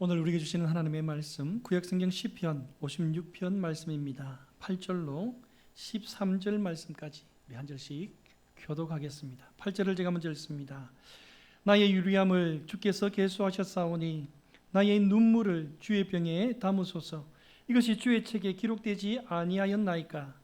오늘 우리에게 주시는 하나님의 말씀 구약성경 시편 56편 말씀입니다. 8절로 13절 말씀까지 우리 한 절씩 교독하겠습니다. 8절을 제가 먼저 읽습니다. 나의 유리함을 주께서 계수하셨사오니 나의 눈물을 주의 병에 담으소서. 이것이 주의 책에 기록되지 아니하였나이까.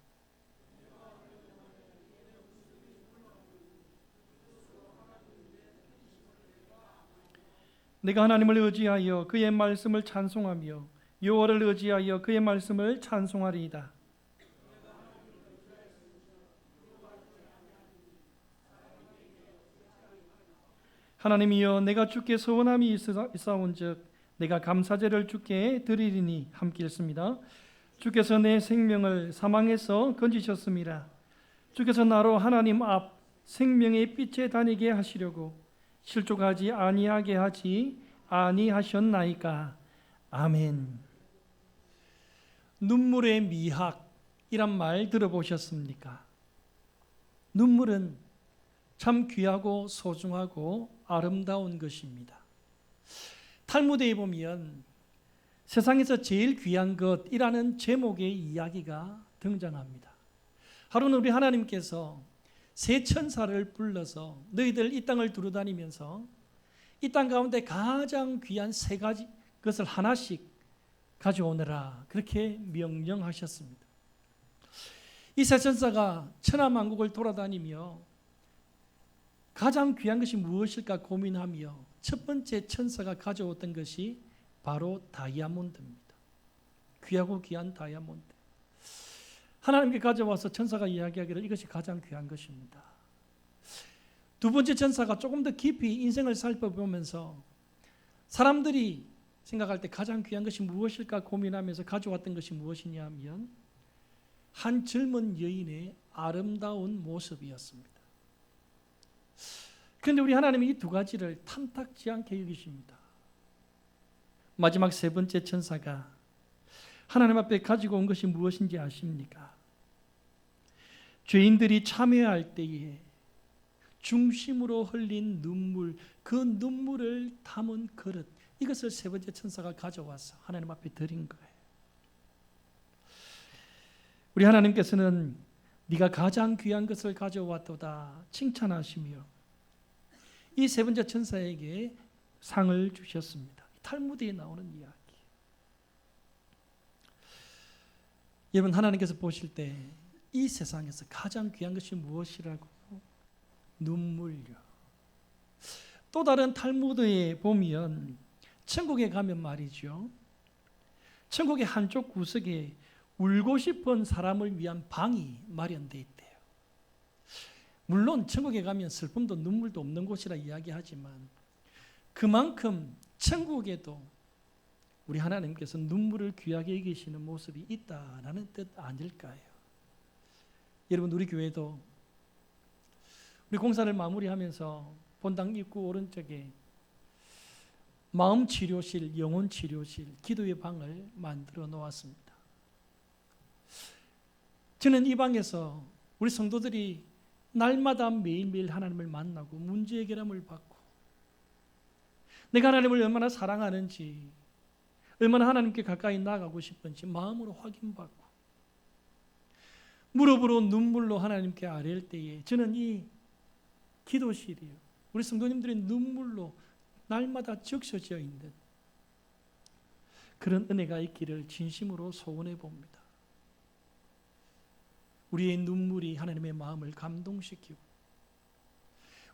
내가 하나님을 의지하여 그의 말씀을 찬송하며 여호와를 의지하여 그의 말씀을 찬송하리이다. 하나님이여, 내가 주께 소원함이 있사온즉 내가 감사제를 주께 드리리니. 함께 읽습니다. 주께서 내 생명을 사망에서 건지셨습니다. 주께서 나로 하나님 앞 생명의 빛에 다니게 하시려고 실족하지 아니하게 하지 아니하셨나이까. 아멘. 눈물의 미학이란 말 들어보셨습니까? 눈물은 참 귀하고 소중하고 아름다운 것입니다. 탈무드에 보면 세상에서 제일 귀한 것이라는 제목의 이야기가 등장합니다. 하루는 우리 하나님께서 세 천사를 불러서 너희들 이 땅을 두루다니면서 이 땅 가운데 가장 귀한 세 가지 것을 하나씩 가져오느라 그렇게 명령하셨습니다. 이 세 천사가 천하만국을 돌아다니며 가장 귀한 것이 무엇일까 고민하며 첫 번째 천사가 가져왔던 것이 바로 다이아몬드입니다. 귀하고 귀한 다이아몬드. 하나님께 가져와서 천사가 이야기하기를 이것이 가장 귀한 것입니다. 두 번째 천사가 조금 더 깊이 인생을 살펴보면서 사람들이 생각할 때 가장 귀한 것이 무엇일까 고민하면서 가져왔던 것이 무엇이냐 하면 한 젊은 여인의 아름다운 모습이었습니다. 그런데 우리 하나님이 이 두 가지를 탐탁지 않게 여기십니다. 마지막 세 번째 천사가 하나님 앞에 가지고 온 것이 무엇인지 아십니까? 죄인들이 참회할 때에 중심으로 흘린 눈물, 그 눈물을 담은 그릇, 이것을 세 번째 천사가 가져와서 하나님 앞에 드린 거예요. 우리 하나님께서는 네가 가장 귀한 것을 가져왔도다 칭찬하시며 이 세 번째 천사에게 상을 주셨습니다. 탈무드에 나오는 이야기. 여러분, 하나님께서 보실 때 이 세상에서 가장 귀한 것이 무엇이라고? 눈물요. 또 다른 탈무드에 보면 천국에 가면 말이죠, 천국의 한쪽 구석에 울고 싶은 사람을 위한 방이 마련되어 있대요. 물론 천국에 가면 슬픔도 눈물도 없는 곳이라 이야기하지만 그만큼 천국에도 우리 하나님께서 눈물을 귀하게 여기시는 모습이 있다라는 뜻 아닐까요? 여러분, 우리 교회도 우리 공사를 마무리하면서 본당 입구 오른쪽에 마음치료실, 영혼치료실, 기도의 방을 만들어 놓았습니다. 저는 이 방에서 우리 성도들이 날마다 매일매일 하나님을 만나고 문제 해결함을 받고 내가 하나님을 얼마나 사랑하는지, 얼마나 하나님께 가까이 나아가고 싶은지 마음으로 확인받고 무릎으로 눈물로 하나님께 아뢰일 때에 저는 이 기도실이요, 우리 성도님들의 눈물로 날마다 적셔져 있는 그런 은혜가 있기를 진심으로 소원해 봅니다. 우리의 눈물이 하나님의 마음을 감동시키고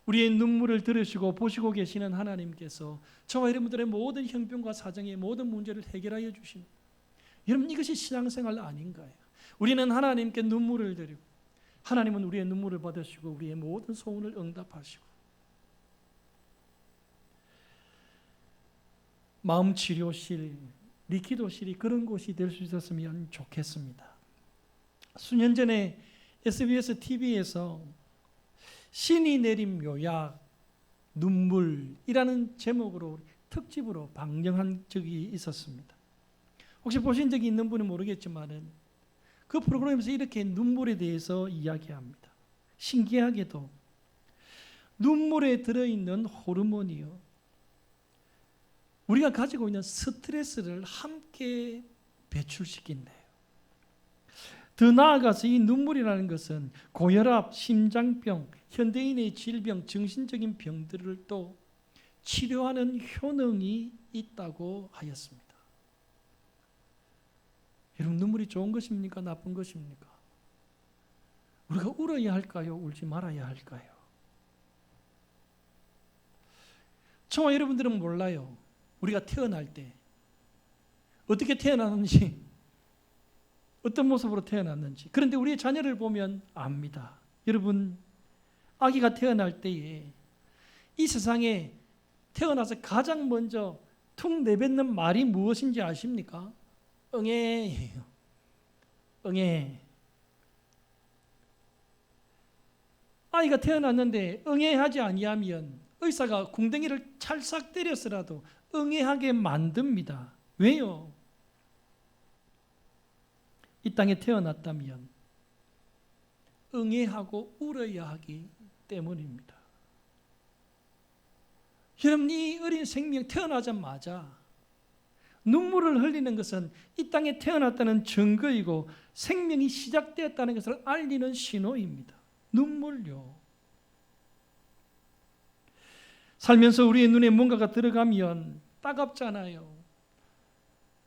우리의 눈물을 들으시고 보시고 계시는 하나님께서 저와 여러분들의 모든 형편과 사정의 모든 문제를 해결하여 주십니다. 여러분, 이것이 신앙생활 아닌가요? 우리는 하나님께 눈물을 드리고 하나님은 우리의 눈물을 받으시고 우리의 모든 소원을 응답하시고 마음치료실, 리키도실이 그런 곳이 될 수 있었으면 좋겠습니다. 수년 전에 SBS TV에서 신이 내린 묘약, 눈물이라는 제목으로 특집으로 방영한 적이 있었습니다. 혹시 보신 적이 있는 분은 모르겠지만 그 프로그램에서 이렇게 눈물에 대해서 이야기합니다. 신기하게도 눈물에 들어있는 호르몬이요, 우리가 가지고 있는 스트레스를 함께 배출시킨대요. 더 나아가서 이 눈물이라는 것은 고혈압, 심장병, 현대인의 질병, 정신적인 병들을 또 치료하는 효능이 있다고 하였습니다. 여러분, 눈물이 좋은 것입니까? 나쁜 것입니까? 우리가 울어야 할까요? 울지 말아야 할까요? 저와 여러분들은 몰라요. 우리가 태어날 때 어떻게 태어났는지, 어떤 모습으로 태어났는지. 그런데 우리의 자녀를 보면 압니다. 여러분, 아기가 태어날 때에 이 세상에 태어나서 가장 먼저 툭 내뱉는 말이 무엇인지 아십니까? 응애예요. 응애. 아이가 태어났는데 응애하지 아니하면 의사가 궁뎅이를 찰싹 때렸으라도 응애하게 만듭니다. 왜요? 이 땅에 태어났다면 응애하고 울어야 하기 때문입니다. 여러분, 이 어린 생명 태어나자마자 눈물을 흘리는 것은 이 땅에 태어났다는 증거이고 생명이 시작되었다는 것을 알리는 신호입니다. 눈물요. 살면서 우리의 눈에 뭔가가 들어가면 따갑잖아요.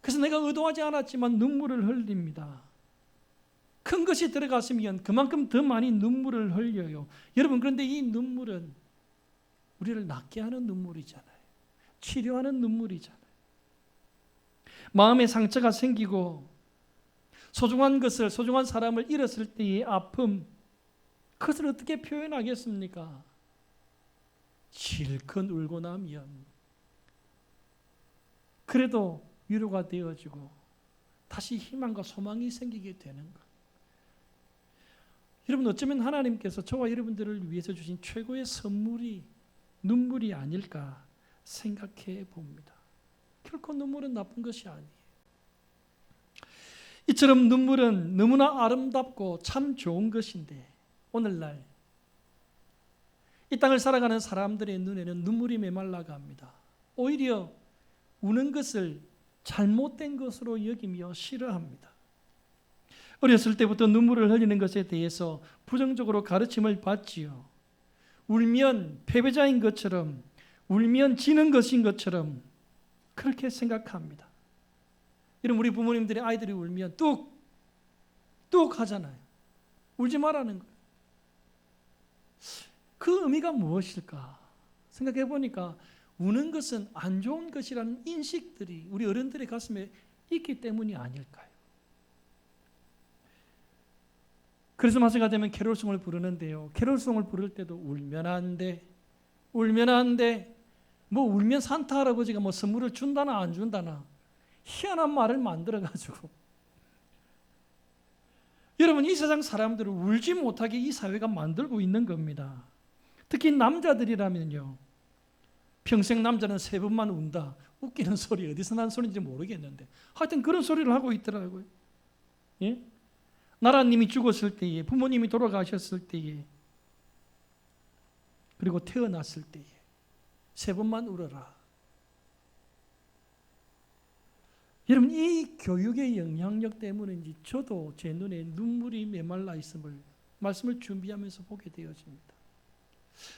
그래서 내가 의도하지 않았지만 눈물을 흘립니다. 큰 것이 들어갔으면 그만큼 더 많이 눈물을 흘려요. 여러분, 그런데 이 눈물은 우리를 낫게 하는 눈물이잖아요. 치료하는 눈물이잖아요. 마음에 상처가 생기고 소중한 것을, 소중한 사람을 잃었을 때의 아픔, 그것을 어떻게 표현하겠습니까? 실컷 울고 나면 그래도 위로가 되어지고 다시 희망과 소망이 생기게 되는 것. 여러분, 어쩌면 하나님께서 저와 여러분들을 위해서 주신 최고의 선물이 눈물이 아닐까 생각해 봅니다. 결코 눈물은 나쁜 것이 아니에요. 이처럼 눈물은 너무나 아름답고 참 좋은 것인데 오늘날 이 땅을 살아가는 사람들의 눈에는 눈물이 메말라갑니다. 오히려 우는 것을 잘못된 것으로 여기며 싫어합니다. 어렸을 때부터 눈물을 흘리는 것에 대해서 부정적으로 가르침을 받지요. 울면 패배자인 것처럼, 울면 지는 것인 것처럼 그렇게 생각합니다. 여러분, 우리 부모님들이 아이들이 울면 뚝 하잖아요. 울지 말라는 거예요. 그 의미가 무엇일까 생각해 보니까 우는 것은 안 좋은 것이라는 인식들이 우리 어른들의 가슴에 있기 때문이 아닐까요? 크리스마스가 되면 캐롤송을 부르는데요. 캐롤송을 부를 때도 울면 안 돼, 울면 안 돼. 뭐 울면 산타 할아버지가 뭐 선물을 준다나 안 준다나 희한한 말을 만들어가지고 여러분, 이 세상 사람들을 울지 못하게 이 사회가 만들고 있는 겁니다. 특히 남자들이라면요, 평생 남자는 3번만 운다. 웃기는 소리 어디서 난 소리인지 모르겠는데 하여튼 그런 소리를 하고 있더라고요. 예? 나라님이 죽었을 때에, 부모님이 돌아가셨을 때에, 그리고 태어났을 때에 3번만 울어라. 여러분, 이 교육의 영향력 때문인지 저도 제 눈에 눈물이 메말라 있음을 말씀을 준비하면서 보게 되어집니다.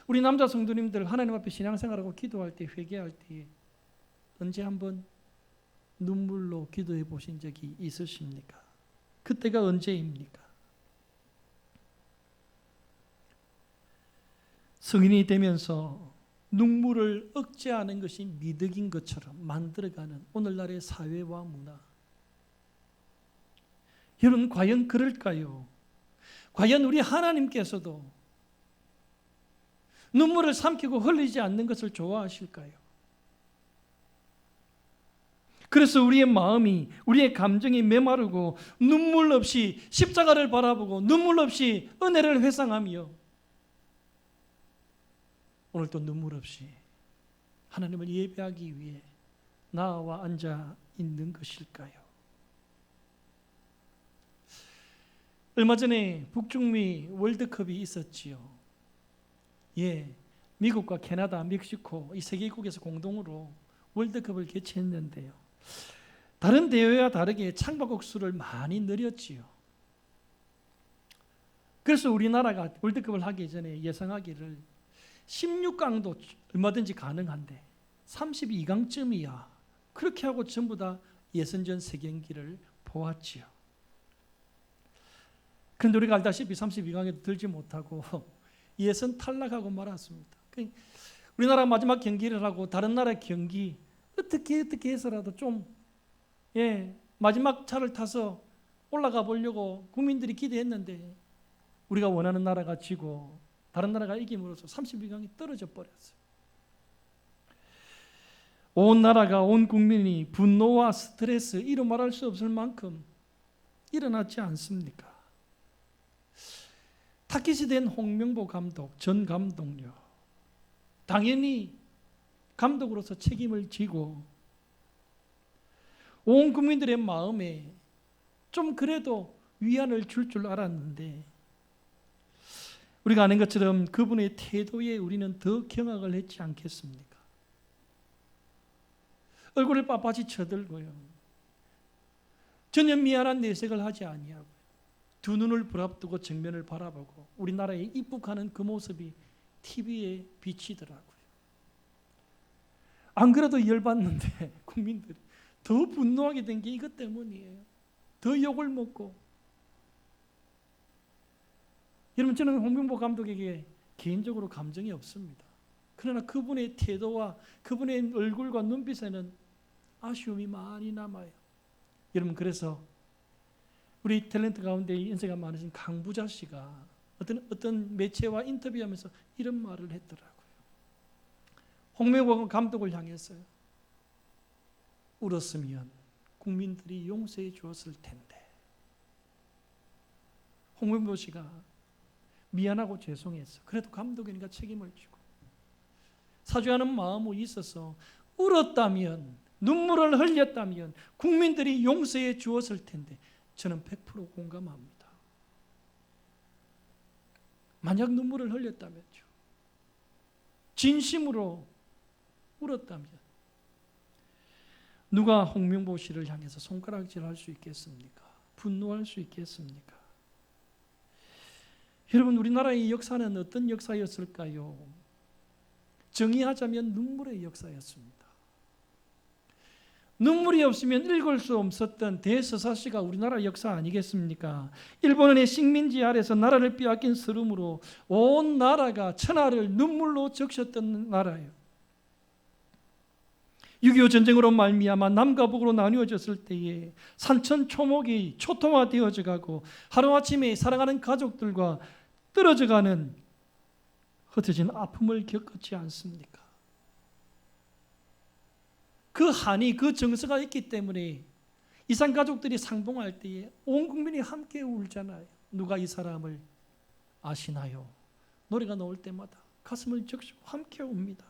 우리 남자 성도님들 하나님 앞에 신앙생활하고 기도할 때, 회개할 때 언제 한번 눈물로 기도해 보신 적이 있으십니까? 그때가 언제입니까? 성인이 되면서 눈물을 억제하는 것이 미덕인 것처럼 만들어가는 오늘날의 사회와 문화. 여러분, 과연 그럴까요? 과연 우리 하나님께서도 눈물을 삼키고 흘리지 않는 것을 좋아하실까요? 그래서 우리의 마음이, 우리의 감정이 메마르고 눈물 없이 십자가를 바라보고 눈물 없이 은혜를 회상하며 오늘 또 눈물 없이 하나님을 예배하기 위해 나와 앉아 있는 것일까요? 얼마 전에 북중미 월드컵이 있었지요. 예, 미국과 캐나다, 멕시코 이 세 개국에서 공동으로 월드컵을 개최했는데요. 다른 대회와 다르게 창밖 수를 많이 늘렸지요. 그래서 우리나라가 월드컵을 하기 전에 예상하기를 16강도 얼마든지 가능한데 32강쯤이야. 그렇게 하고 전부 다 예선전 3경기를 보았지요. 그런데 우리가 알다시피 32강에도 들지 못하고 예선 탈락하고 말았습니다. 우리나라 마지막 경기를 하고 다른 나라 경기 어떻게 해서라도 좀 마지막 차를 타서 올라가 보려고 국민들이 기대했는데 우리가 원하는 나라가 지고 다른 나라가 이김으로써 32강이 떨어져 버렸어요. 온 나라가, 온 국민이 분노와 스트레스, 이루 말할 수 없을 만큼 일어났지 않습니까? 타깃이 된 홍명보 감독, 전 감독요. 당연히 감독으로서 책임을 지고 온 국민들의 마음에 좀 그래도 위안을 줄 알았는데 우리가 아는 것처럼 그분의 태도에 우리는 더 경악을 했지 않겠습니까? 얼굴을 빳빳이 쳐들고요. 전혀 미안한 내색을 하지 아니하고 두 눈을 부릅뜨고 정면을 바라보고 우리나라에 입국하는 그 모습이 TV에 비치더라고요. 안 그래도 열받는데 국민들이 더 분노하게 된 게 이것 때문이에요. 더 욕을 먹고. 여러분, 저는 홍명보 감독에게 개인적으로 감정이 없습니다. 그러나 그분의 태도와 그분의 얼굴과 눈빛에는 아쉬움이 많이 남아요. 여러분, 그래서 우리 탤런트 가운데 연세가 많으신 강부자 씨가 어떤 매체와 인터뷰하면서 이런 말을 했더라고요. 홍명보 감독을 향해서요. 울었으면 국민들이 용서해 주었을 텐데. 홍명보 씨가 미안하고 죄송했어. 그래도 감독이니까 책임을 지고 사죄하는 마음이 있어서 울었다면, 눈물을 흘렸다면 국민들이 용서해 주었을 텐데 저는 100% 공감합니다. 만약 눈물을 흘렸다면요, 진심으로 울었다면 누가 홍명보 씨를 향해서 손가락질할 수 있겠습니까? 분노할 수 있겠습니까? 여러분, 우리나라의 역사는 어떤 역사였을까요? 정의하자면 눈물의 역사였습니다. 눈물이 없으면 읽을 수 없었던 대서사시가 우리나라 역사 아니겠습니까? 일본의 식민지 아래서 나라를 빼앗긴 서름으로 온 나라가 천하를 눈물로 적셨던 나라예요. 6.25 전쟁으로 말미암아 남과 북으로 나뉘어졌을 때에 산천초목이 초토화되어져 가고 하루아침에 사랑하는 가족들과 떨어져가는 흩어진 아픔을 겪었지 않습니까? 그 한이, 그 정서가 있기 때문에 이산 가족들이 상봉할 때에 온 국민이 함께 울잖아요. 누가 이 사람을 아시나요? 노래가 나올 때마다 가슴을 적시고 함께 웁니다.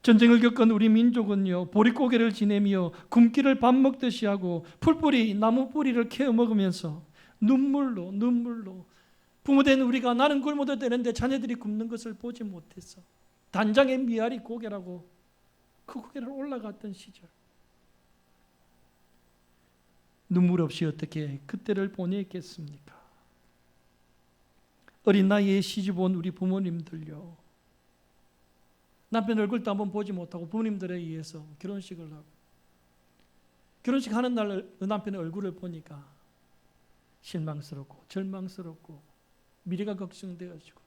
전쟁을 겪은 우리 민족은요, 보릿고개를 지내며 굶기를 밥 먹듯이 하고 풀뿌리, 나무 뿌리를 캐어 먹으면서 눈물로 부모된 우리가 나는 굶어도 되는데 자녀들이 굶는 것을 보지 못해서 단장의 미아리 고개라고 그 고개를 올라갔던 시절, 눈물 없이 어떻게 그때를 보냈겠습니까? 어린 나이에 시집 온 우리 부모님들요, 남편 얼굴도 한번 보지 못하고 부모님들에 의해서 결혼식을 하고 결혼식 하는 날 남편의 얼굴을 보니까 실망스럽고 절망스럽고 미래가 걱정되어지고,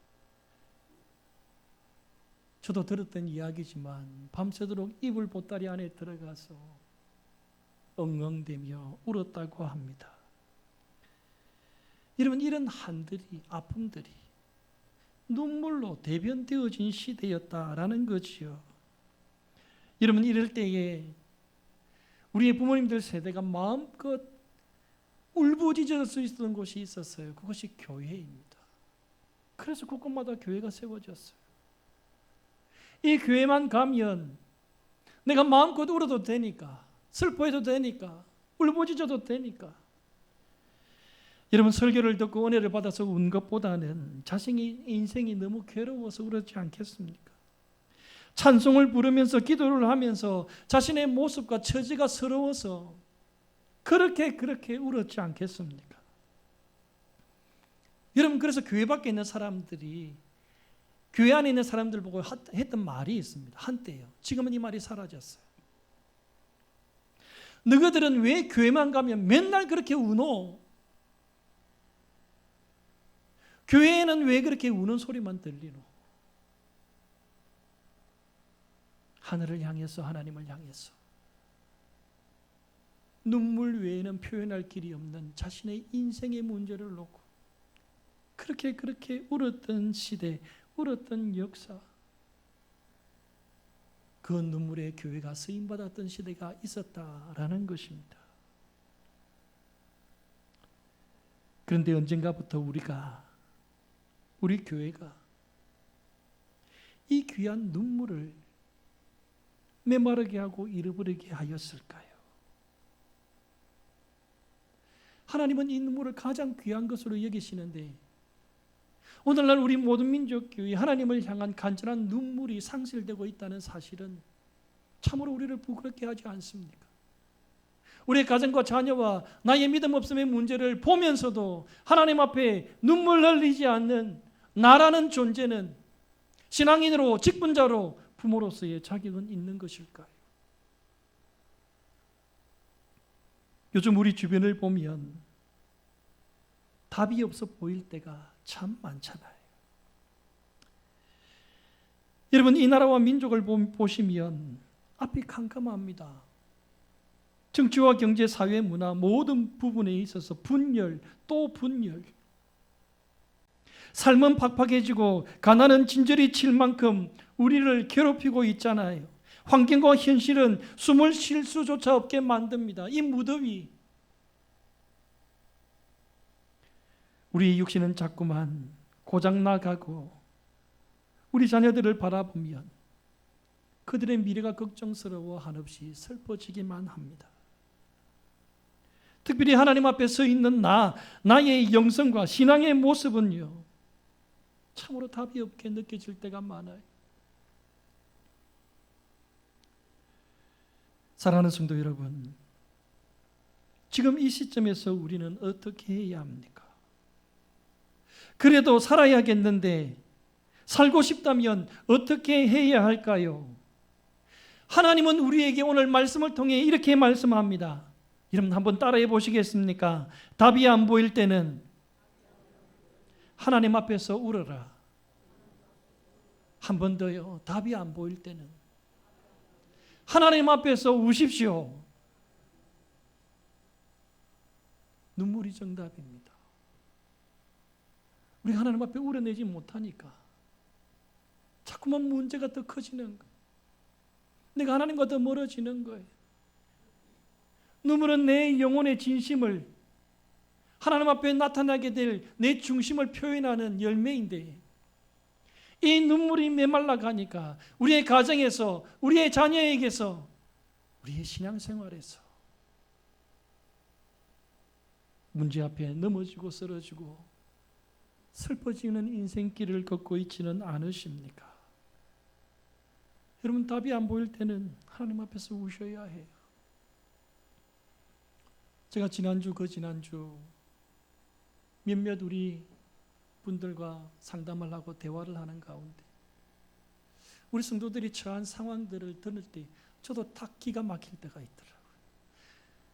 저도 들었던 이야기지만 밤새도록 이불 보따리 안에 들어가서 엉엉대며 울었다고 합니다. 여러분, 이런 한들이, 아픔들이 눈물로 대변되어진 시대였다라는 거지요. 여러분, 이럴 때에 우리의 부모님들 세대가 마음껏 울부짖을 수 있었던 곳이 있었어요. 그것이 교회입니다. 그래서 곳곳마다 교회가 세워졌어요. 이 교회만 가면 내가 마음껏 울어도 되니까, 슬퍼해도 되니까, 울부짖어도 되니까. 여러분, 설교를 듣고 은혜를 받아서 운 것보다는 자신의 인생이 너무 괴로워서 그렇지 않겠습니까? 찬송을 부르면서 기도를 하면서 자신의 모습과 처지가 서러워서 그렇게 울었지 않겠습니까? 여러분, 그래서 교회 밖에 있는 사람들이 교회 안에 있는 사람들 보고 했던 말이 있습니다. 한때요. 지금은 이 말이 사라졌어요. 너희들은 왜 교회만 가면 맨날 그렇게 우노? 교회에는 왜 그렇게 우는 소리만 들리노? 하늘을 향해서, 하나님을 향해서 눈물 외에는 표현할 길이 없는 자신의 인생의 문제를 놓고 그렇게 울었던 시대, 울었던 역사, 그 눈물에 교회가 쓰임받았던 시대가 있었다라는 것입니다. 그런데 언젠가부터 우리 교회가 이 귀한 눈물을 메마르게 하고 잃어버리게 하였을까요? 하나님은 이 눈물을 가장 귀한 것으로 여기시는데 오늘날 우리 모든 민족교회 하나님을 향한 간절한 눈물이 상실되고 있다는 사실은 참으로 우리를 부끄럽게 하지 않습니까? 우리의 가정과 자녀와 나의 믿음 없음의 문제를 보면서도 하나님 앞에 눈물 흘리지 않는 나라는 존재는 신앙인으로, 직분자로, 부모로서의 자격은 있는 것일까요? 요즘 우리 주변을 보면 답이 없어 보일 때가 참 많잖아요. 여러분, 이 나라와 민족을 보시면 앞이 캄캄합니다. 정치와 경제, 사회, 문화 모든 부분에 있어서 분열, 또 분열. 삶은 팍팍해지고 가난은 진저리 칠 만큼 우리를 괴롭히고 있잖아요. 환경과 현실은 숨을 쉴 수조차 없게 만듭니다. 이 무더위. 우리의 육신은 자꾸만 고장나가고 우리 자녀들을 바라보면 그들의 미래가 걱정스러워 한없이 슬퍼지기만 합니다. 특별히 하나님 앞에 서 있는 나의 영성과 신앙의 모습은요, 참으로 답이 없게 느껴질 때가 많아요. 사랑하는 성도 여러분, 지금 이 시점에서 우리는 어떻게 해야 합니까? 그래도 살아야겠는데 살고 싶다면 어떻게 해야 할까요? 하나님은 우리에게 오늘 말씀을 통해 이렇게 말씀합니다. 여러분 한번 따라해 보시겠습니까? 답이 안 보일 때는 하나님 앞에서 울어라. 한 번 더요. 답이 안 보일 때는 하나님 앞에서 우십시오. 눈물이 정답입니다. 우리가 하나님 앞에 울어내지 못하니까 자꾸만 문제가 더 커지는 거예요. 내가 하나님과 더 멀어지는 거예요. 눈물은 내 영혼의 진심을 하나님 앞에 나타나게 될 내 중심을 표현하는 열매인데 이 눈물이 메말라 가니까 우리의 가정에서, 우리의 자녀에게서, 우리의 신앙생활에서 문제 앞에 넘어지고 쓰러지고 슬퍼지는 인생길을 걷고 있지는 않으십니까? 여러분, 답이 안 보일 때는 하나님 앞에서 우셔야 해요. 제가 지난주 몇몇 우리 분들과 상담을 하고 대화를 하는 가운데 우리 성도들이 처한 상황들을 들을 때 저도 딱 기가 막힐 때가 있더라고요.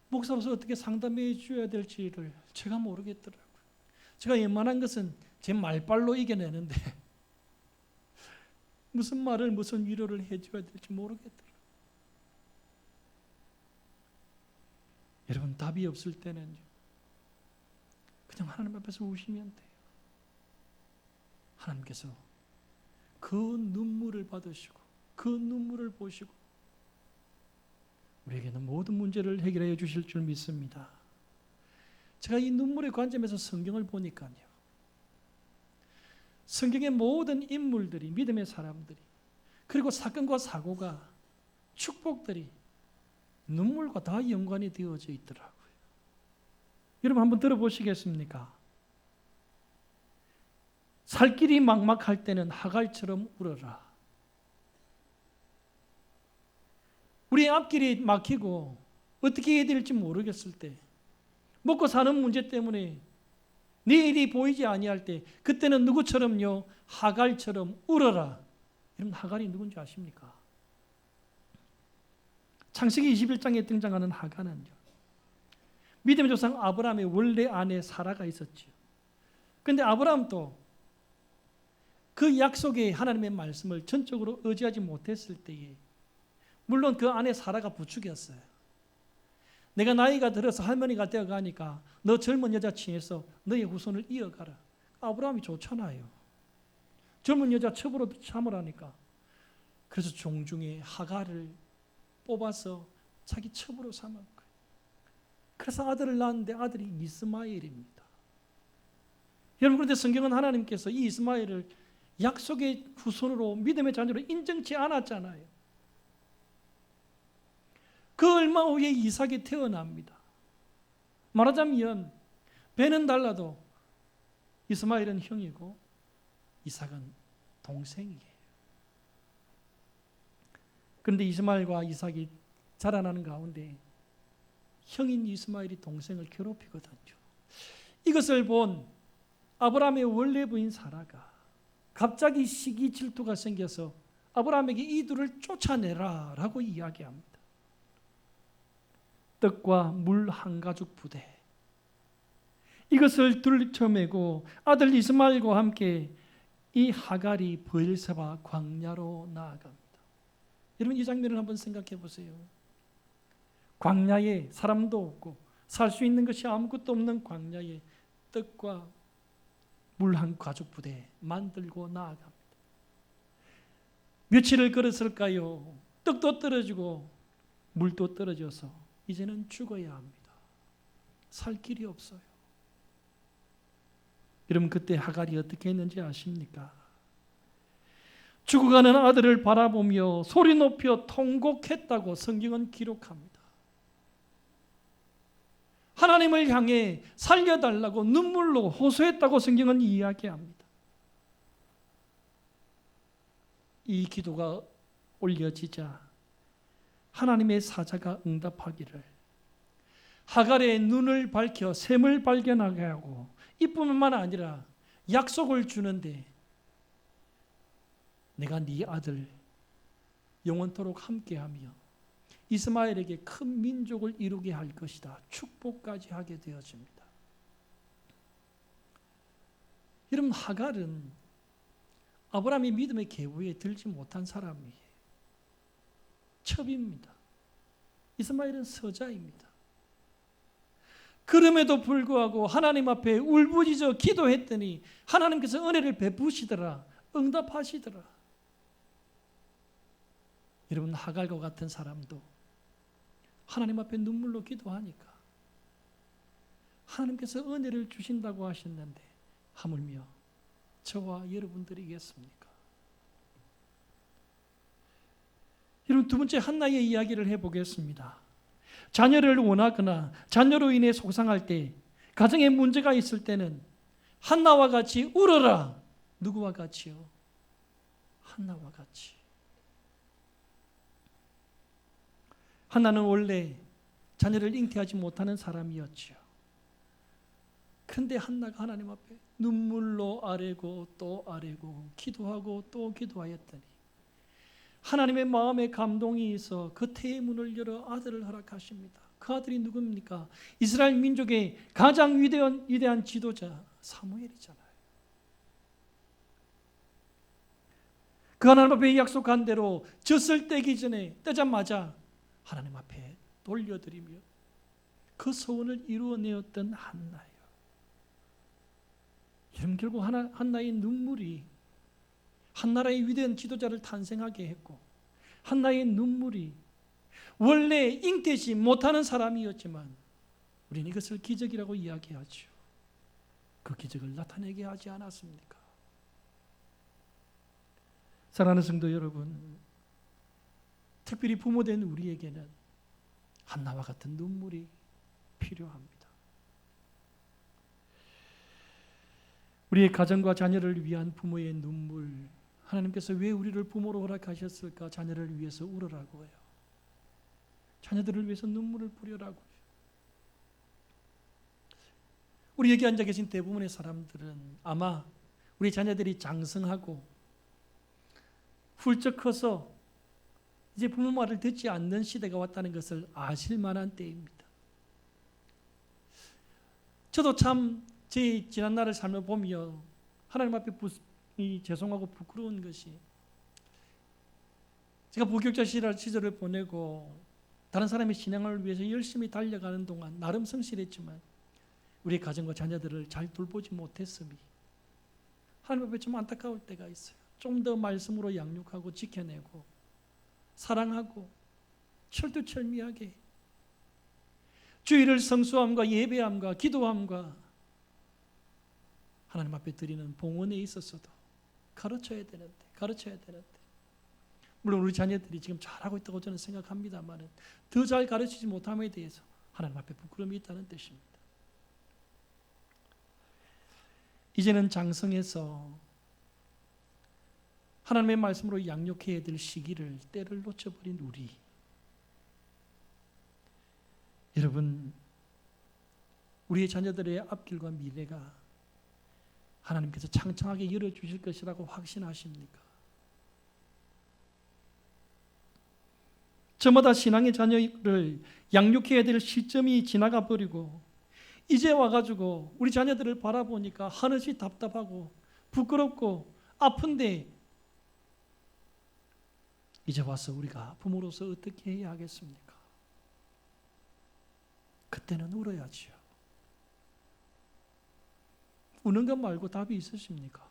목사로서 어떻게 상담해 줘야 될지를 제가 모르겠더라고요. 제가 웬만한 것은 제 말빨로 이겨내는데 무슨 말을, 무슨 위로를 해줘야 될지 모르겠더라고요. 여러분, 답이 없을 때는요, 그냥 하나님 앞에서 우시면 돼요. 하나님께서 그 눈물을 받으시고 그 눈물을 보시고 우리에게는 모든 문제를 해결해 주실 줄 믿습니다. 제가 이 눈물의 관점에서 성경을 보니까요, 성경의 모든 인물들이, 믿음의 사람들이, 그리고 사건과 사고가, 축복들이 눈물과 다 연관이 되어져 있더라고요. 여러분 한번 들어보시겠습니까? 살 길이 막막할 때는 하갈처럼 울어라. 우리의 앞길이 막히고 어떻게 해야 될지 모르겠을 때, 먹고 사는 문제 때문에 내일이 보이지 아니할 때, 그때는 누구처럼요? 하갈처럼 울어라. 여러분, 하갈이 누군지 아십니까? 창세기 21장에 등장하는 하갈은요, 믿음의 조상 아브라함의 원래 아내 사라가 있었죠. 그런데 아브라함도 그 약속의 하나님의 말씀을 전적으로 의지하지 못했을 때에, 물론 그 아내 사라가 부추겼어요. 내가 나이가 들어서 할머니가 되어가니까 너 젊은 여자 칭해서 너의 후손을 이어가라. 아브라함이 좋잖아요. 젊은 여자 첩으로 참으라니까. 그래서 종중에 하갈을 뽑아서 자기 첩으로 삼은 거예요. 그래서 아들을 낳았는데 아들이 이스마엘입니다. 여러분, 그런데 성경은 하나님께서 이 이스마엘을 약속의 후손으로, 믿음의 자녀로 인정치 않았잖아요. 그 얼마 후에 이삭이 태어납니다. 말하자면 배는 달라도 이스마엘은 형이고 이삭은 동생이에요. 그런데 이스마엘과 이삭이 자라나는 가운데 형인 이스마엘이 동생을 괴롭히거든요. 이것을 본 아브라함의 원래 부인 사라가 갑자기 시기 질투가 생겨서 아브라함에게 이 둘을 쫓아내라 라고 이야기합니다. 떡과 물 한 가죽 부대, 이것을 들쳐매고 아들 이스마엘과 함께 이 하갈이 브엘세바 광야로 나아갑니다. 여러분, 이 장면을 한번 생각해 보세요. 광야에 사람도 없고 살 수 있는 것이 아무것도 없는 광야에 떡과 물 한 가죽 부대 만들고 나아갑니다. 며칠을 걸었을까요? 떡도 떨어지고 물도 떨어져서 이제는 죽어야 합니다. 살 길이 없어요. 여러분, 그때 하갈이 어떻게 했는지 아십니까? 죽어가는 아들을 바라보며 소리 높여 통곡했다고 성경은 기록합니다. 하나님을 향해 살려달라고 눈물로 호소했다고 성경은 이야기합니다. 이 기도가 올려지자 하나님의 사자가 응답하기를, 하갈의 눈을 밝혀 샘을 발견하게 하고 이뿐만 아니라 약속을 주는데, 내가 네 아들 영원토록 함께하며 이스마엘에게 큰 민족을 이루게 할 것이다. 축복까지 하게 되어집니다. 여러분, 하갈은 아브라함의 믿음의 계보에 들지 못한 사람이에요. 첩입니다. 이스마엘은 서자입니다. 그럼에도 불구하고 하나님 앞에 울부짖어 기도했더니 하나님께서 은혜를 베푸시더라. 응답하시더라. 여러분, 하갈과 같은 사람도 하나님 앞에 눈물로 기도하니까 하나님께서 은혜를 주신다고 하셨는데 하물며 저와 여러분들이겠습니까? 여러분, 두 번째 한나의 이야기를 해보겠습니다. 자녀를 원하거나 자녀로 인해 속상할 때, 가정에 문제가 있을 때는 한나와 같이 울어라. 누구와 같이요? 한나와 같이. 한나는 원래 자녀를 잉태하지 못하는 사람이었죠. 그런데 한나가 하나님 앞에 눈물로 아뢰고 또 아뢰고 기도하고 또 기도하였더니 하나님의 마음에 감동이 있어 그 태의 문을 열어 아들을 허락하십니다. 그 아들이 누굽니까? 이스라엘 민족의 가장 위대한 지도자 사무엘이잖아요. 그 하나님 앞에 약속한 대로 젖을 떼기 전에 떼자마자 하나님 앞에 돌려드리며 그 소원을 이루어내었던 한나예요. 여러분, 결국 한나의 눈물이 한 나라의 위대한 지도자를 탄생하게 했고, 한나의 눈물이 원래 잉태지 못하는 사람이었지만 우리는 이것을 기적이라고 이야기하죠. 그 기적을 나타내게 하지 않았습니까? 사랑하는 성도 여러분, 특별히 부모된 우리에게는 한나와 같은 눈물이 필요합니다. 우리의 가정과 자녀를 위한 부모의 눈물, 하나님께서 왜 우리를 부모로 허락하셨을까? 자녀를 위해서 울으라고 해요. 자녀들을 위해서 눈물을 뿌려라고. 우리 여기 앉아 계신 대부분의 사람들은 아마 우리 자녀들이 장성하고 훌쩍 커서 이제 부모 말을 듣지 않는 시대가 왔다는 것을 아실 만한 때입니다. 저도 참 제 지난 날을 삶을 보며 하나님 앞에 죄송하고 부끄러운 것이, 제가 부교육자 시절을 보내고 다른 사람의 신앙을 위해서 열심히 달려가는 동안 나름 성실했지만 우리 가정과 자녀들을 잘 돌보지 못했음이 하나님 앞에 좀 안타까울 때가 있어요. 좀 더 말씀으로 양육하고 지켜내고 사랑하고 철두철미하게 주일을 성수함과 예배함과 기도함과 하나님 앞에 드리는 봉헌에 있어서도 가르쳐야 되는데 물론 우리 자녀들이 지금 잘하고 있다고 저는 생각합니다만 더 잘 가르치지 못함에 대해서 하나님 앞에 부끄러움이 있다는 뜻입니다. 이제는 장성해서 하나님의 말씀으로 양육해야 될 시기를 때를 놓쳐버린 우리, 여러분, 우리의 자녀들의 앞길과 미래가 하나님께서 창창하게 열어주실 것이라고 확신하십니까? 저마다 신앙의 자녀를 양육해야 될 시점이 지나가 버리고 이제 와가지고 우리 자녀들을 바라보니까 한없이 답답하고 부끄럽고 아픈데 이제 와서 우리가 부모로서 어떻게 해야 하겠습니까? 그때는 울어야지요. 우는 것 말고 답이 있으십니까?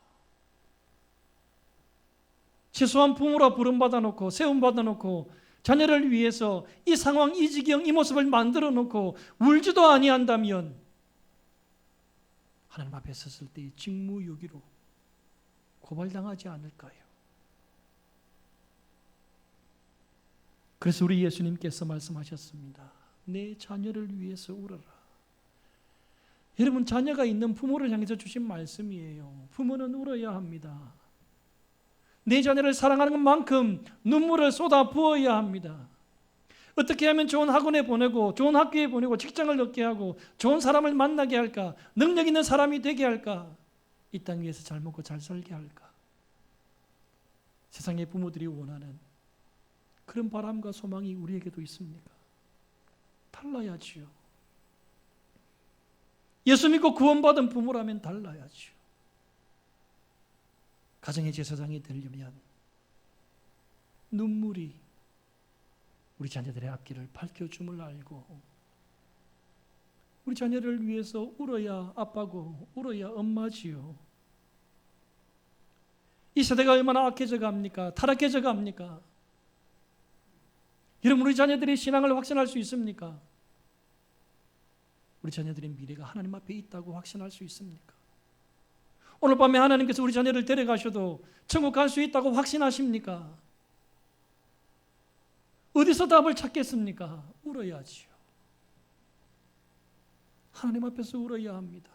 최소한 부모라 부름받아 놓고 세움받아 놓고 자녀를 위해서 이 상황, 이 지경, 이 모습을 만들어 놓고 울지도 아니한다면 하나님 앞에 섰을 때 직무유기로 고발당하지 않을까요? 그래서 우리 예수님께서 말씀하셨습니다. 내 자녀를 위해서 울어라. 여러분, 자녀가 있는 부모를 향해서 주신 말씀이에요. 부모는 울어야 합니다. 내 자녀를 사랑하는 것만큼 눈물을 쏟아 부어야 합니다. 어떻게 하면 좋은 학원에 보내고 좋은 학교에 보내고 직장을 얻게 하고 좋은 사람을 만나게 할까? 능력 있는 사람이 되게 할까? 이 땅 위에서 잘 먹고 잘 살게 할까? 세상의 부모들이 원하는 그런 바람과 소망이 우리에게도 있습니까? 달라야지요. 예수 믿고 구원받은 부모라면 달라야지요. 가정의 제사장이 되려면 눈물이 우리 자녀들의 앞길을 밝혀줌을 알고 우리 자녀를 위해서 울어야 아빠고 울어야 엄마지요. 이 세대가 얼마나 악해져 갑니까? 타락해져 갑니까? 여러분, 우리 자녀들이 신앙을 확신할 수 있습니까? 우리 자녀들의 미래가 하나님 앞에 있다고 확신할 수 있습니까? 오늘 밤에 하나님께서 우리 자녀를 데려가셔도 천국 갈 수 있다고 확신하십니까? 어디서 답을 찾겠습니까? 울어야지요. 하나님 앞에서 울어야 합니다.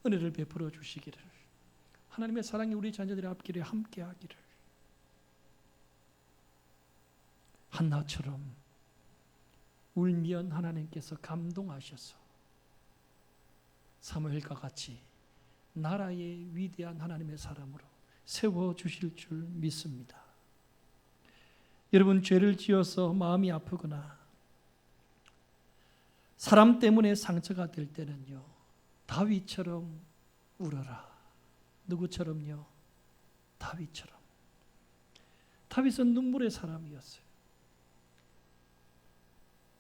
은혜를 베풀어 주시기를, 하나님의 사랑이 우리 자녀들의 앞길에 함께 하기를, 한나처럼 울면 하나님께서 감동하셔서 사무엘과 같이 나라의 위대한 하나님의 사람으로 세워주실 줄 믿습니다. 여러분, 죄를 지어서 마음이 아프거나 사람 때문에 상처가 될 때는요, 다윗처럼 울어라. 누구처럼요? 다윗처럼. 다윗은 눈물의 사람이었어요.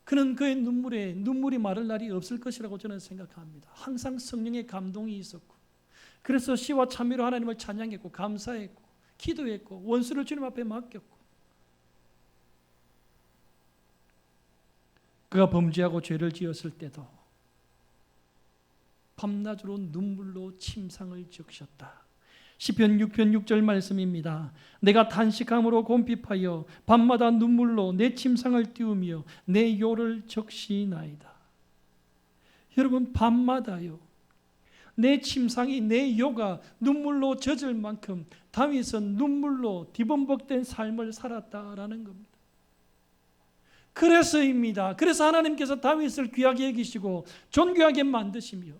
그는 그의 눈물이 마를 날이 없을 것이라고 저는 생각합니다. 항상 성령의 감동이 있었고, 그래서 시와 찬미로 하나님을 찬양했고 감사했고 기도했고 원수를 주님 앞에 맡겼고, 그가 범죄하고 죄를 지었을 때도 밤낮으로 눈물로 침상을 적셨다. 시편 6편 6절 말씀입니다. 내가 탄식함으로 곰핍하여 밤마다 눈물로 내 침상을 띄우며 내 요를 적시나이다. 여러분, 밤마다요, 내 침상이, 내 요가 눈물로 젖을 만큼 다윗은 눈물로 뒤범벅된 삶을 살았다라는 겁니다. 그래서입니다. 그래서 하나님께서 다윗을 귀하게 여기시고 존귀하게 만드시며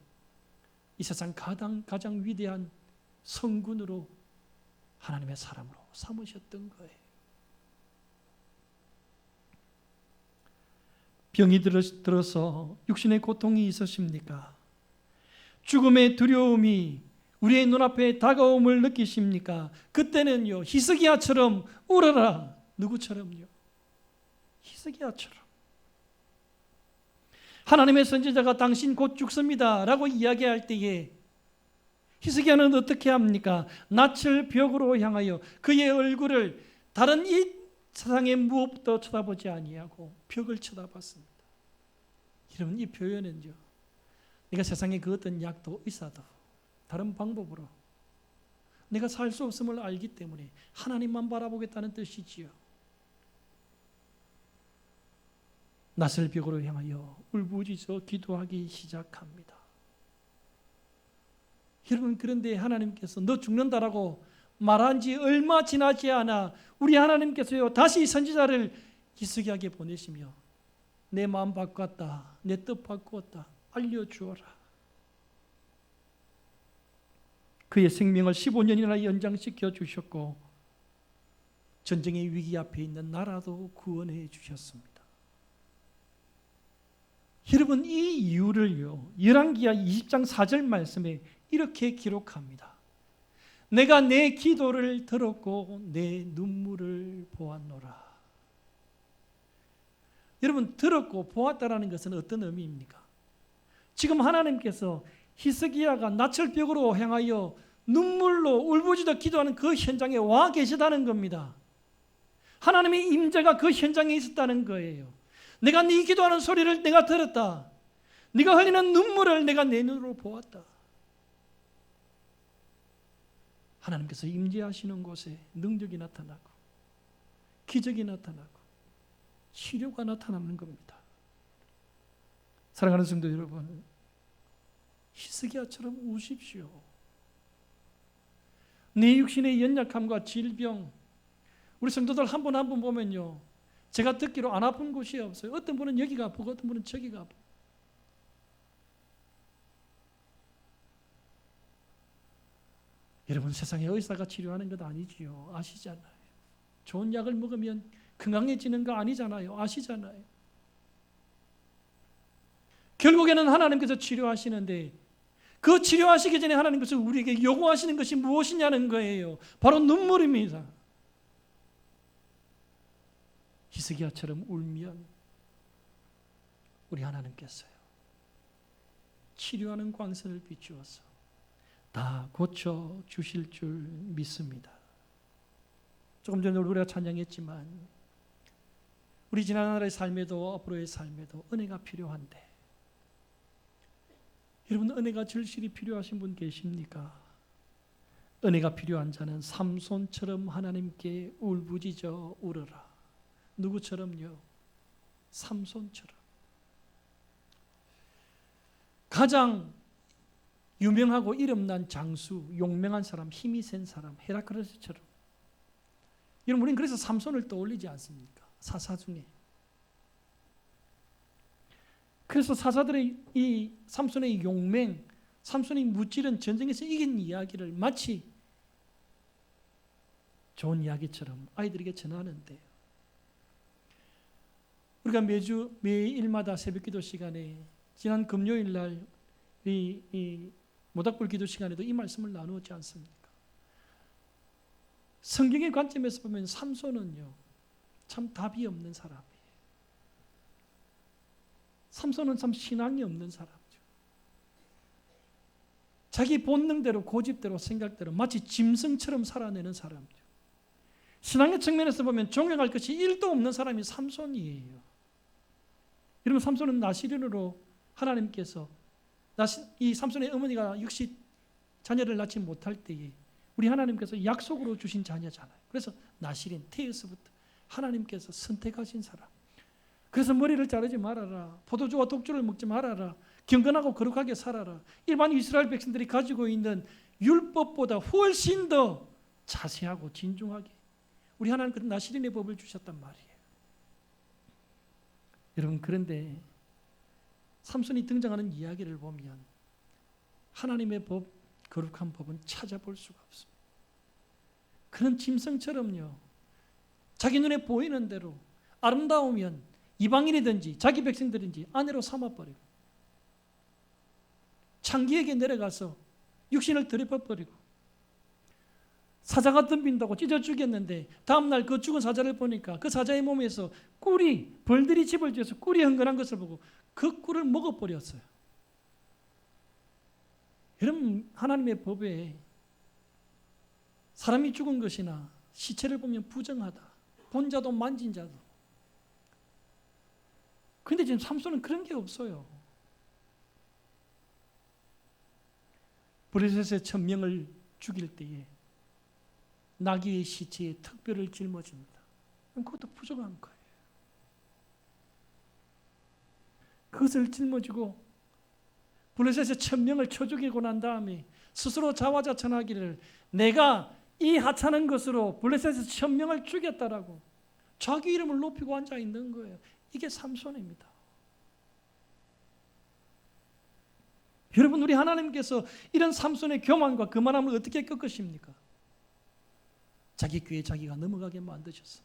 이 세상 가장 위대한 성군으로 하나님의 사람으로 삼으셨던 거예요. 병이 들어서 육신의 고통이 있으십니까? 죽음의 두려움이 우리의 눈앞에 다가옴을 느끼십니까? 그때는요, 히스기야처럼 울어라. 누구처럼요? 히스기야처럼. 하나님의 선지자가 당신 곧 죽습니다 라고 이야기할 때에 히스기야는 어떻게 합니까? 낯을 벽으로 향하여 그의 얼굴을 다른 이 세상의 무엇도 쳐다보지 아니하고 벽을 쳐다봤습니다. 여러분, 이 표현은요, 내가 세상에 그 어떤 약도 의사도 다른 방법으로 내가 살 수 없음을 알기 때문에 하나님만 바라보겠다는 뜻이지요. 낯을 벽으로 향하여 울부짖어 기도하기 시작합니다. 여러분, 그런데 하나님께서 너 죽는다라고 말한 지 얼마 지나지 않아 우리 하나님께서요 다시 선지자를 히스기야에게 보내시며 내 마음 바꿨다, 내 뜻 바꾸었다, 알려주어라. 그의 생명을 15년이나 연장시켜 주셨고 전쟁의 위기 앞에 있는 나라도 구원해 주셨습니다. 여러분, 이 이유를요 열왕기하 20장 4절 말씀에 이렇게 기록합니다. 내가 내 기도를 들었고 내 눈물을 보았노라. 여러분, 들었고 보았다라는 것은 어떤 의미입니까? 지금 하나님께서 히스기야가 낯을 벽으로 향하여 눈물로 울부짖어 기도하는 그 현장에 와 계시다는 겁니다. 하나님의 임재가 그 현장에 있었다는 거예요. 내가 네 기도하는 소리를 내가 들었다. 네가 흘리는 눈물을 내가 내 눈으로 보았다. 하나님께서 임재하시는 곳에 능력이 나타나고 기적이 나타나고 치료가 나타나는 겁니다. 사랑하는 성도 여러분, 히스기야처럼 우십시오. 내 육신의 연약함과 질병, 우리 성도들 한 분 한 분 보면요, 제가 듣기로 안 아픈 곳이 없어요. 어떤 분은 여기가 아프고 어떤 분은 저기가 아프고. 여러분, 세상의 의사가 치료하는 것 아니지요. 아시잖아요. 좋은 약을 먹으면 건강해지는 거 아니잖아요. 아시잖아요. 결국에는 하나님께서 치료하시는데 그 치료하시기 전에 하나님께서 우리에게 요구하시는 것이 무엇이냐는 거예요. 바로 눈물입니다. 히스기야처럼 울면 우리 하나님께서요 치료하는 광선을 비추어서 다 고쳐 주실 줄 믿습니다. 조금 전에 우리가 찬양했지만 우리 지난날의 삶에도 앞으로의 삶에도 은혜가 필요한데, 여러분, 은혜가 절실히 필요하신 분 계십니까? 은혜가 필요한 자는 삼손처럼 하나님께 울부짖어 울어라. 누구처럼요? 삼손처럼. 가장 유명하고 이름난 장수, 용맹한 사람, 힘이 센 사람, 헤라클레스처럼. 여러분, 우리는 그래서 삼손을 떠올리지 않습니까? 사사 중에. 그래서 사사들의 이 삼손의 용맹, 삼손이 무찌른 전쟁에서 이긴 이야기를 마치 좋은 이야기처럼 아이들에게 전하는데, 우리가 매일마다 새벽기도 시간에 지난 금요일 날 이 모닥불 기도 시간에도 이 말씀을 나누었지 않습니까? 성경의 관점에서 보면 삼손은요 참 답이 없는 사람이에요. 삼손은 참 신앙이 없는 사람이죠. 자기 본능대로, 고집대로, 생각대로 마치 짐승처럼 살아내는 사람이죠. 신앙의 측면에서 보면 존경할 것이 1도 없는 사람이 삼손이에요. 여러분, 삼손은 나시린으로 하나님께서 이 삼손의 어머니가 역시 자녀를 낳지 못할 때에 우리 하나님께서 약속으로 주신 자녀잖아요. 그래서 나시린, 태에서부터 하나님께서 선택하신 사람. 그래서 머리를 자르지 말아라, 포도주와 독주를 먹지 말아라, 경건하고 거룩하게 살아라. 일반 이스라엘 백성들이 가지고 있는 율법보다 훨씬 더 자세하고 진중하게 우리 하나님께서 나시린의 법을 주셨단 말이에요. 여러분, 그런데 삼손이 등장하는 이야기를 보면 하나님의 법, 거룩한 법은 찾아볼 수가 없습니다. 그는 짐승처럼요, 자기 눈에 보이는 대로 아름다우면 이방인이든지 자기 백성들인지 아내로 삼아버리고, 창기에게 내려가서 육신을 들여버리고, 사자가 덤빈다고 찢어 죽였는데 다음날 그 죽은 사자를 보니까 그 사자의 몸에서 꿀이, 벌들이 집을 지어서 꿀이 흥건한 것을 보고 그 꿀을 먹어버렸어요. 여러분, 하나님의 법에 사람이 죽은 것이나 시체를 보면 부정하다, 본 자도 만진 자도. 그런데 지금 삼손은 그런 게 없어요. 블레셋의 1000명을 죽일 때에 나귀의 시체에 턱뼈를 짊어집니다. 그것도 부정한 거예요. 그것을 짊어지고 블레셋의 1000명을 쳐 죽이고 난 다음에 스스로 자화자찬하기를 내가 이 하찮은 것으로 블레셋의 1000명을 죽였다라고 자기 이름을 높이고 앉아 있는 거예요. 이게 삼손입니다. 여러분, 우리 하나님께서 이런 삼손의 교만과 거만함을 어떻게 꺾으십니까? 자기 귀에 자기가 넘어가게 만드셨어.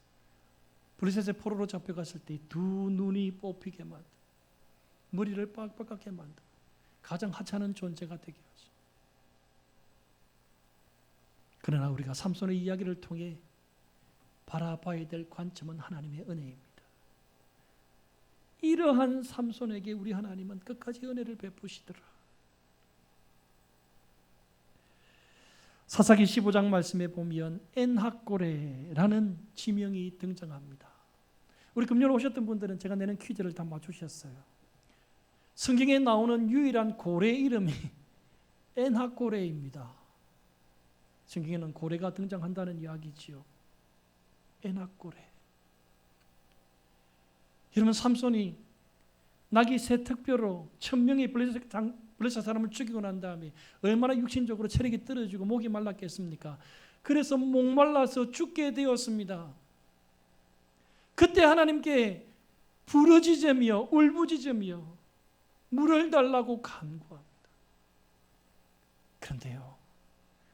블레셋의 포로로 잡혀갔을 때 두 눈이 뽑히게 만들고 머리를 빡빡하게 만들고 가장 하찮은 존재가 되게 하죠. 그러나 우리가 삼손의 이야기를 통해 바라봐야 될 관점은 하나님의 은혜입니다. 이러한 삼손에게 우리 하나님은 끝까지 은혜를 베푸시더라. 사사기 15장 말씀에 보면 엔하꼬레라는 지명이 등장합니다. 우리 금요일 오셨던 분들은 제가 내는 퀴즈를 다 맞추셨어요. 성경에 나오는 유일한 고래 이름이 엔하꼬레입니다. 성경에는 고래가 등장한다는 이야기지요. 엔하꼬레. 여러분, 삼손이 나귀 새 턱뼈로 1000명의 블레셋 사람을 죽이고 난 다음에 얼마나 육신적으로 체력이 떨어지고 목이 말랐겠습니까? 그래서 목말라서 죽게 되었습니다. 그때 하나님께 부르짖으며 울부짖으며 물을 달라고 간구합니다. 그런데요,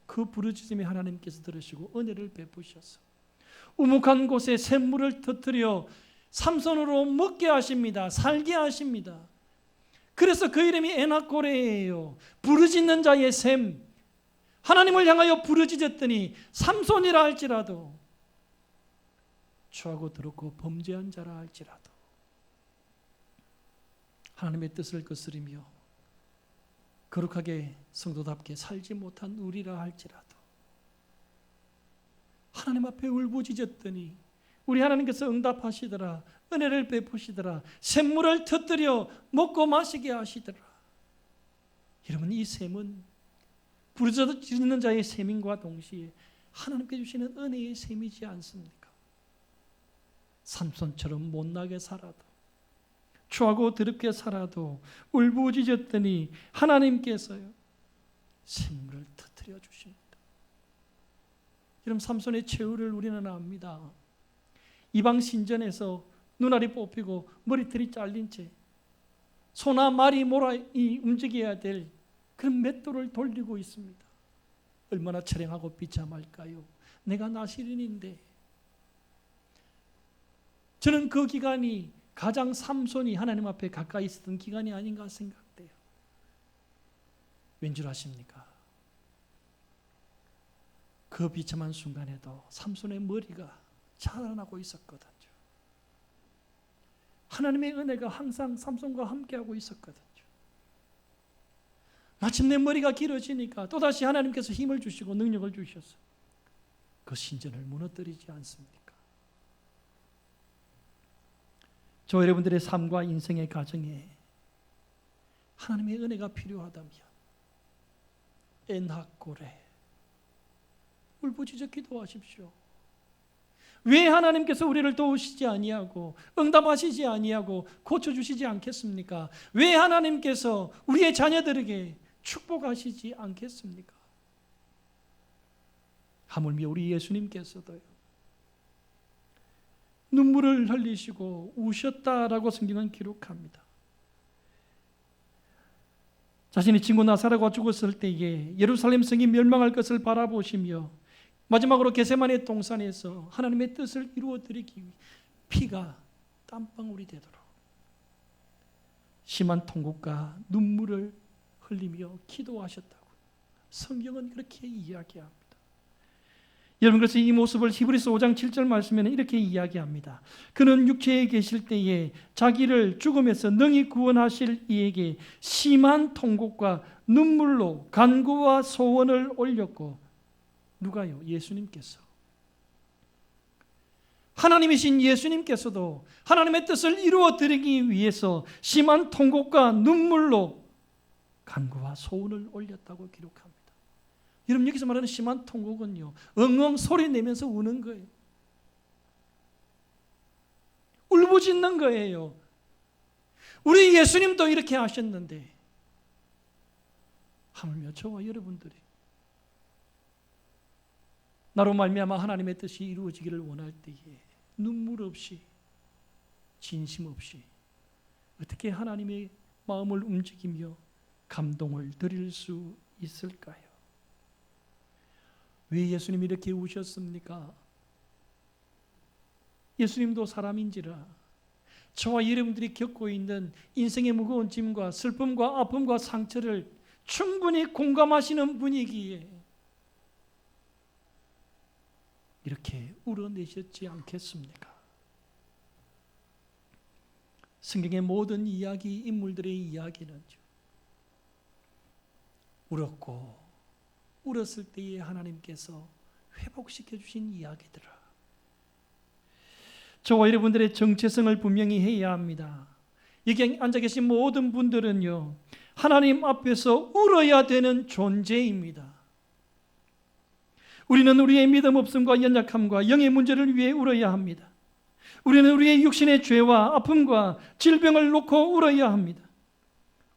그 부르짖음에 하나님께서 들으시고 은혜를 베푸셔서 우묵한 곳에 샘물을 터뜨려 삼손으로 먹게 하십니다. 살게 하십니다. 그래서 그 이름이 엔하꼬레예요. 부르짖는 자의 샘. 하나님을 향하여 부르짖었더니 삼손이라 할지라도, 추하고 더럽고 범죄한 자라 할지라도 하나님의 뜻을 거스리며 거룩하게 성도답게 살지 못한 우리라 할지라도 하나님 앞에 울부짖었더니 우리 하나님께서 응답하시더라. 은혜를 베푸시더라. 샘물을 터뜨려 먹고 마시게 하시더라. 여러분, 이 샘은 부르짖는 자의 샘인과 동시에 하나님께 주시는 은혜의 샘이지 않습니까? 삼손처럼 못나게 살아도, 추하고 더럽게 살아도 울부짖었더니 하나님께서요 샘물을 터뜨려 주십니다. 여러분, 삼손의 최후를 우리는 압니다. 이방 신전에서 눈알이 뽑히고 머리털이 잘린 채 소나 말이 모라이 움직여야 될 그런 맷돌을 돌리고 있습니다. 얼마나 처량하고 비참할까요? 내가 나시린인데. 저는 그 기간이 가장 삼손이 하나님 앞에 가까이 있었던 기간이 아닌가 생각돼요. 왠 줄 아십니까? 그 비참한 순간에도 삼손의 머리가 자라나고 있었거든요. 하나님의 은혜가 항상 삼손과 함께하고 있었거든요. 마침내 머리가 길어지니까 또다시 하나님께서 힘을 주시고 능력을 주셔서 그 신전을 무너뜨리지 않습니까? 저 여러분들의 삶과 인생의 가정에 하나님의 은혜가 필요하다면 엔하꼬레 울부짖어 기도하십시오. 왜 하나님께서 우리를 도우시지 아니하고 응답하시지 아니하고 고쳐주시지 않겠습니까? 왜 하나님께서 우리의 자녀들에게 축복하시지 않겠습니까? 하물며 우리 예수님께서도요, 눈물을 흘리시고 우셨다라고 성경은 기록합니다. 자신의 친구 나사로가 죽었을 때에 예루살렘 성이 멸망할 것을 바라보시며 마지막으로 겟세마네 동산에서 하나님의 뜻을 이루어 드리기 위해 피가 땀방울이 되도록 심한 통곡과 눈물을 흘리며 기도하셨다고 성경은 그렇게 이야기합니다. 여러분, 그래서 이 모습을 히브리서 5장 7절 말씀에는 이렇게 이야기합니다. 그는 육체에 계실 때에 자기를 죽음에서 능히 구원하실 이에게 심한 통곡과 눈물로 간구와 소원을 올렸고, 누가요? 예수님께서. 하나님이신 예수님께서도 하나님의 뜻을 이루어 드리기 위해서 심한 통곡과 눈물로 간구와 소원을 올렸다고 기록합니다. 여러분, 여기서 말하는 심한 통곡은요, 엉엉 소리 내면서 우는 거예요. 울부짖는 거예요. 우리 예수님도 이렇게 하셨는데 하물며 저와 여러분들이 나로 말미암아 하나님의 뜻이 이루어지기를 원할 때에 눈물 없이, 진심 없이 어떻게 하나님의 마음을 움직이며 감동을 드릴 수 있을까요? 왜 예수님이 이렇게 우셨습니까? 예수님도 사람인지라 저와 여러분들이 겪고 있는 인생의 무거운 짐과 슬픔과 아픔과 상처를 충분히 공감하시는 분이기에 이렇게 울어내셨지 않겠습니까? 성경의 모든 이야기, 인물들의 이야기는 울었고 울었을 때에 하나님께서 회복시켜 주신 이야기들아, 저와 여러분들의 정체성을 분명히 해야 합니다. 여기 앉아 계신 모든 분들은요, 하나님 앞에서 울어야 되는 존재입니다. 우리는 우리의 믿음 없음과 연약함과 영의 문제를 위해 울어야 합니다. 우리는 우리의 육신의 죄와 아픔과 질병을 놓고 울어야 합니다.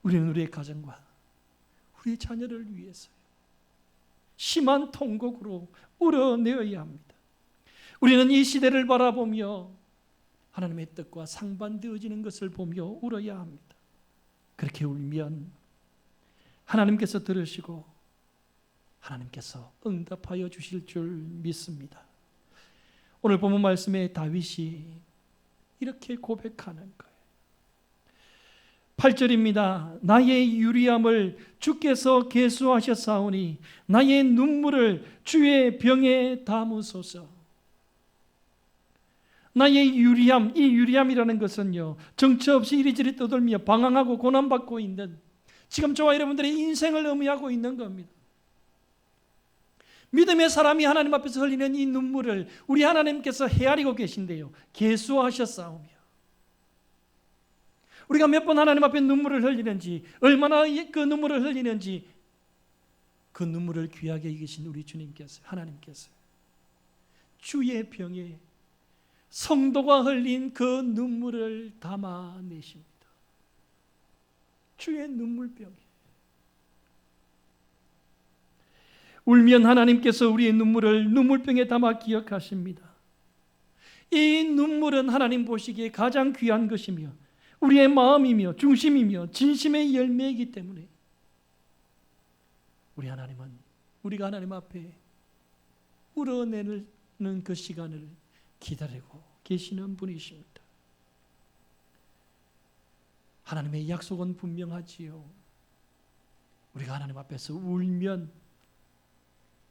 우리는 우리의 가정과 우리의 자녀를 위해서 심한 통곡으로 울어내어야 합니다. 우리는 이 시대를 바라보며 하나님의 뜻과 상반되어지는 것을 보며 울어야 합니다. 그렇게 울면 하나님께서 들으시고 하나님께서 응답하여 주실 줄 믿습니다. 오늘 본문 말씀에 다윗이 이렇게 고백하는 거예요. 8절입니다. 나의 유리함을 주께서 계수하셨사오니 나의 눈물을 주의 병에 담으소서. 나의 유리함, 이 유리함이라는 것은요, 정처 없이 이리저리 떠돌며 방황하고 고난받고 있는 지금 저와 여러분들의 인생을 의미하고 있는 겁니다. 믿음의 사람이 하나님 앞에서 흘리는 이 눈물을 우리 하나님께서 헤아리고 계신데요, 계수하셨사오며, 우리가 몇 번 하나님 앞에 눈물을 흘리는지, 얼마나 그 눈물을 흘리는지, 그 눈물을 귀하게 여기신 우리 주님께서, 하나님께서 주의 병에 성도가 흘린 그 눈물을 담아내십니다. 주의 눈물병에. 울면 하나님께서 우리의 눈물을 눈물병에 담아 기억하십니다. 이 눈물은 하나님 보시기에 가장 귀한 것이며 우리의 마음이며 중심이며 진심의 열매이기 때문에 우리 하나님은 우리가 하나님 앞에 울어내는 그 시간을 기다리고 계시는 분이십니다. 하나님의 약속은 분명하지요. 우리가 하나님 앞에서 울면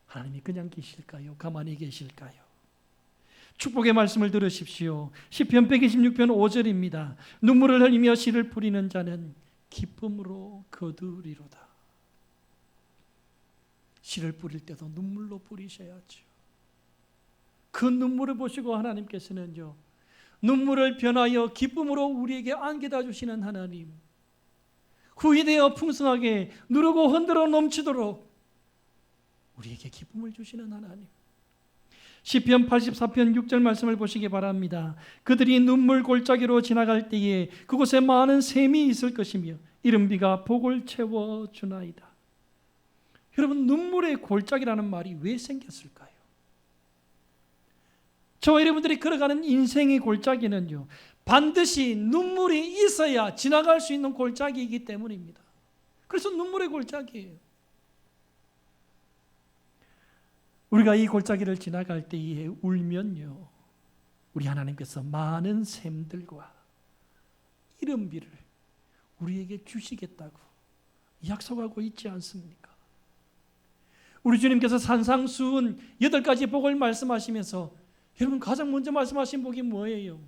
하나님이 그냥 계실까요? 가만히 계실까요? 축복의 말씀을 들으십시오. 시편 126편 5절입니다. 눈물을 흘리며 씨를 뿌리는 자는 기쁨으로 거두리로다. 씨를 뿌릴 때도 눈물로 뿌리셔야죠. 그 눈물을 보시고 하나님께서는요, 눈물을 변하여 기쁨으로 우리에게 안겨다 주시는 하나님, 후히되어 풍성하게 누르고 흔들어 넘치도록 우리에게 기쁨을 주시는 하나님. 시편 84편 6절 말씀을 보시기 바랍니다. 그들이 눈물 골짜기로 지나갈 때에 그곳에 많은 샘이 있을 것이며 이른 비가 복을 채워주나이다. 여러분, 눈물의 골짜기라는 말이 왜 생겼을까요? 저와 여러분들이 걸어가는 인생의 골짜기는요, 반드시 눈물이 있어야 지나갈 수 있는 골짜기이기 때문입니다. 그래서 눈물의 골짜기예요. 우리가 이 골짜기를 지나갈 때에 울면요, 우리 하나님께서 많은 샘들과 이른비를 우리에게 주시겠다고 약속하고 있지 않습니까? 우리 주님께서 산상수훈 8가지 복을 말씀하시면서 여러분 가장 먼저 말씀하신 복이 뭐예요?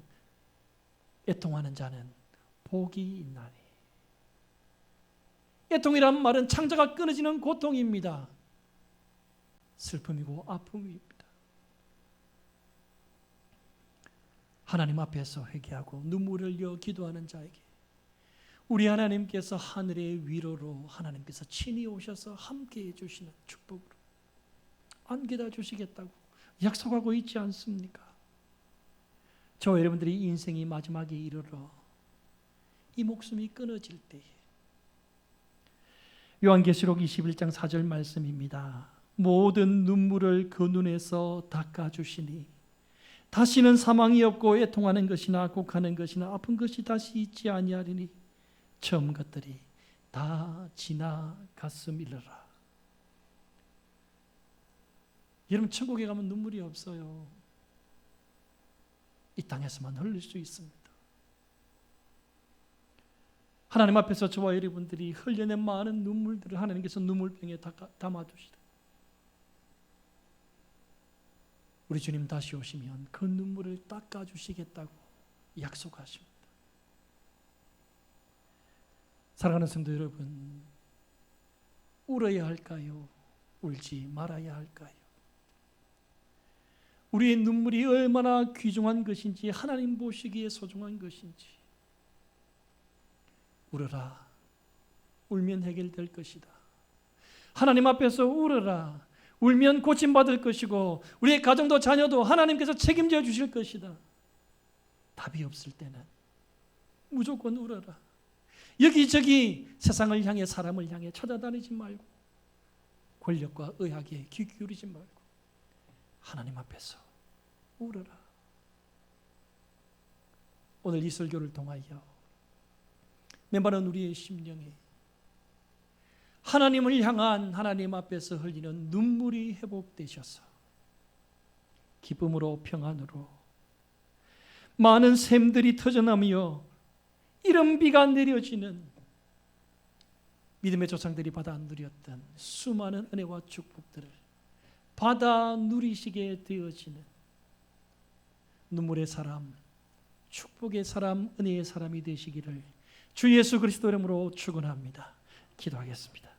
애통하는 자는 복이 있나니. 애통이란 말은 창자가 끊어지는 고통입니다. 슬픔이고 아픔입니다. 하나님 앞에서 회개하고 눈물을 흘려 기도하는 자에게 우리 하나님께서 하늘의 위로로 하나님께서 친히 오셔서 함께해 주시는 축복으로 안겨다 주시겠다고 약속하고 있지 않습니까? 저와 여러분들이 인생이 마지막에 이르러 이 목숨이 끊어질 때에 요한계시록 21장 4절 말씀입니다. 모든 눈물을 그 눈에서 닦아주시니 다시는 사망이 없고 애통하는 것이나 곡하는 것이나 아픈 것이 다시 있지 아니하리니 처음 것들이 다 지나갔음이라. 여러분 천국에 가면 눈물이 없어요. 이 땅에서만 흘릴 수 있습니다. 하나님 앞에서 저와 여러분들이 흘려낸 많은 눈물들을 하나님께서 눈물병에 담아두시다. 우리 주님 다시 오시면 그 눈물을 닦아주시겠다고 약속하십니다. 사랑하는 성도 여러분, 울어야 할까요? 울지 말아야 할까요? 우리의 눈물이 얼마나 귀중한 것인지, 하나님 보시기에 소중한 것인지. 울어라. 울면 해결될 것이다. 하나님 앞에서 울어라. 울면 고침받을 것이고 우리의 가정도 자녀도 하나님께서 책임져 주실 것이다. 답이 없을 때는 무조건 울어라. 여기저기 세상을 향해 사람을 향해 찾아다니지 말고 권력과 의학에 귀 기울이지 말고 하나님 앞에서 울어라. 오늘 이 설교를 통하여 메마른 우리의 심령에 하나님을 향한 하나님 앞에서 흘리는 눈물이 회복되셔서 기쁨으로 평안으로 많은 샘들이 터져나오며 이른 비가 내려지는 믿음의 조상들이 받아 누렸던 수많은 은혜와 축복들을 받아 누리시게 되어지는 눈물의 사람, 축복의 사람, 은혜의 사람이 되시기를 주 예수 그리스도 이름으로 축원합니다. 기도하겠습니다.